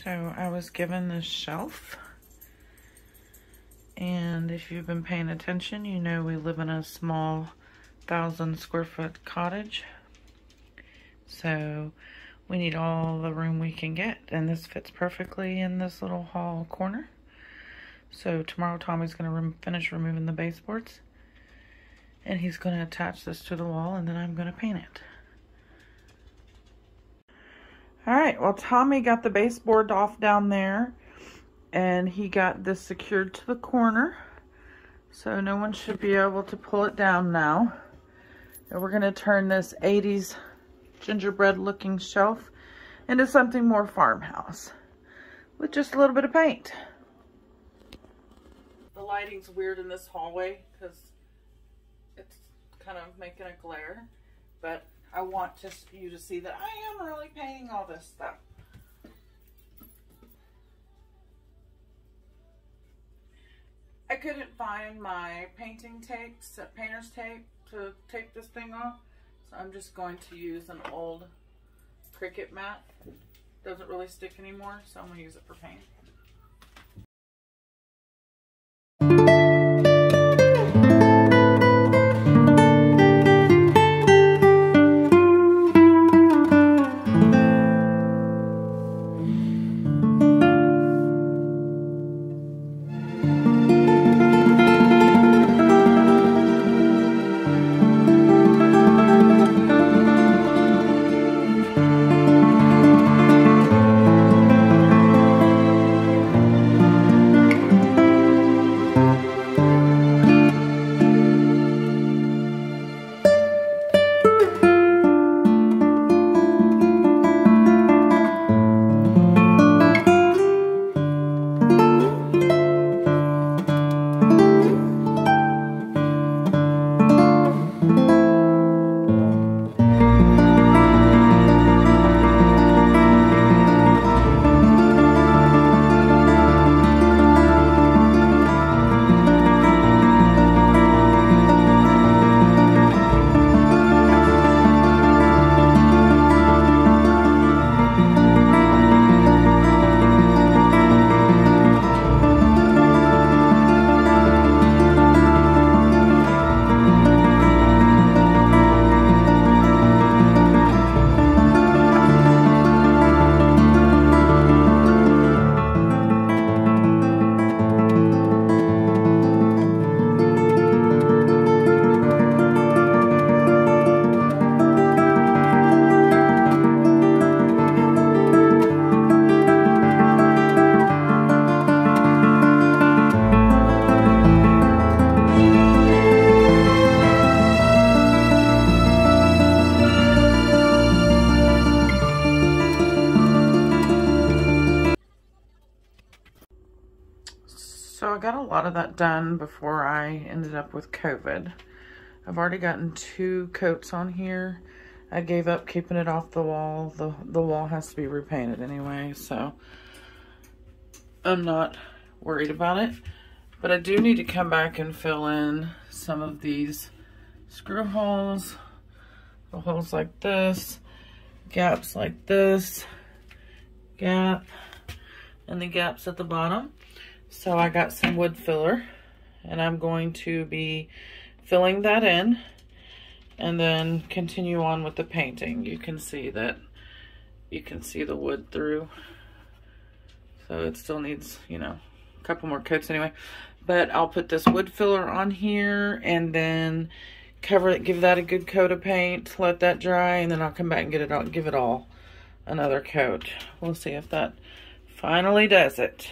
So I was given this shelf, and if you've been paying attention, you know we live in a small 1,000-square-foot cottage. So we need all the room we can get, and this fits perfectly in this little hall corner. So tomorrow Tommy's going to finish removing the baseboards, and he's going to attach this to the wall, and then I'm going to paint it. Alright, well Tommy got the baseboard off down there, and he got this secured to the corner, so no one should be able to pull it down now. And we're going to turn this 80s gingerbread looking shelf into something more farmhouse with just a little bit of paint. The lighting's weird in this hallway because it's kind of making a glare, but I want you to see that I am really painting all this stuff. I couldn't find my painting tape, painter's tape, to tape this thing off, so I'm just going to use an old Cricut mat. Doesn't really stick anymore, so I'm going to use it for paint. So I got a lot of that done before I ended up with COVID. I've already gotten 2 coats on here. I gave up keeping it off the wall. The wall has to be repainted anyway, so I'm not worried about it. But I do need to come back and fill in some of these screw holes. The holes like this, gaps like this, gap, and the gaps at the bottom. So I got some wood filler, and I'm going to be filling that in and then continue on with the painting. You can see that, you can see the wood through. So it still needs, you know, a couple more coats anyway. But I'll put this wood filler on here and then cover it, give that a good coat of paint, let that dry, and then I'll come back and get it all, give it all another coat. We'll see if that finally does it.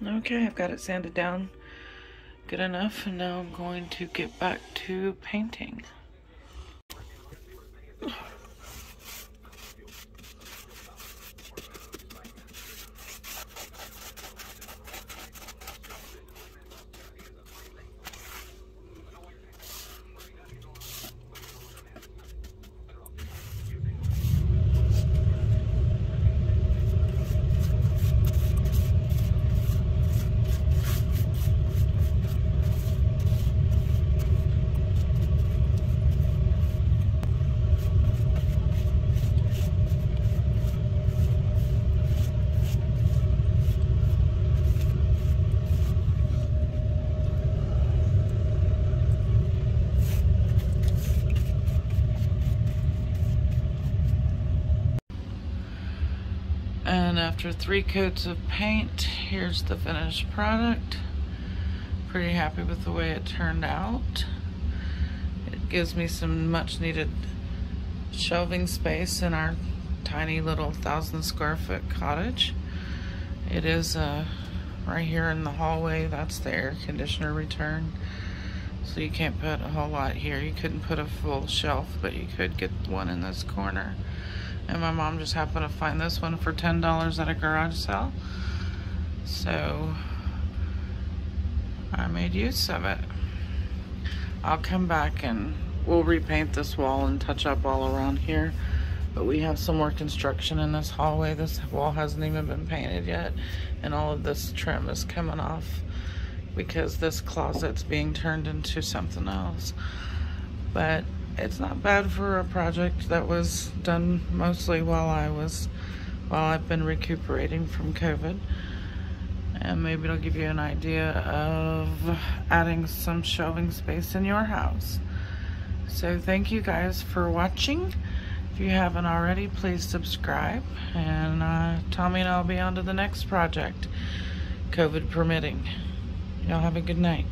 Okay, I've got it sanded down good enough, and now I'm going to get back to painting. And after 3 coats of paint, here's the finished product. Pretty happy with the way it turned out. It gives me some much needed shelving space in our tiny little 1,000 square foot cottage. It is right here in the hallway. That's the air conditioner return. So you can't put a whole lot here. You couldn't put a full shelf, but you could get one in this corner. And my mom just happened to find this one for $10 at a garage sale. So I made use of it. I'll come back and we'll repaint this wall and touch up all around here. But we have some more construction in this hallway. This wall hasn't even been painted yet. And all of this trim is coming off because this closet's being turned into something else. But it's not bad for a project that was done mostly while I've been recuperating from COVID. And maybe it'll give you an idea of adding some shelving space in your house. So thank you guys for watching. If you haven't already, please subscribe. And Tommy and I'll be on to the next project, COVID permitting. Y'all have a good night.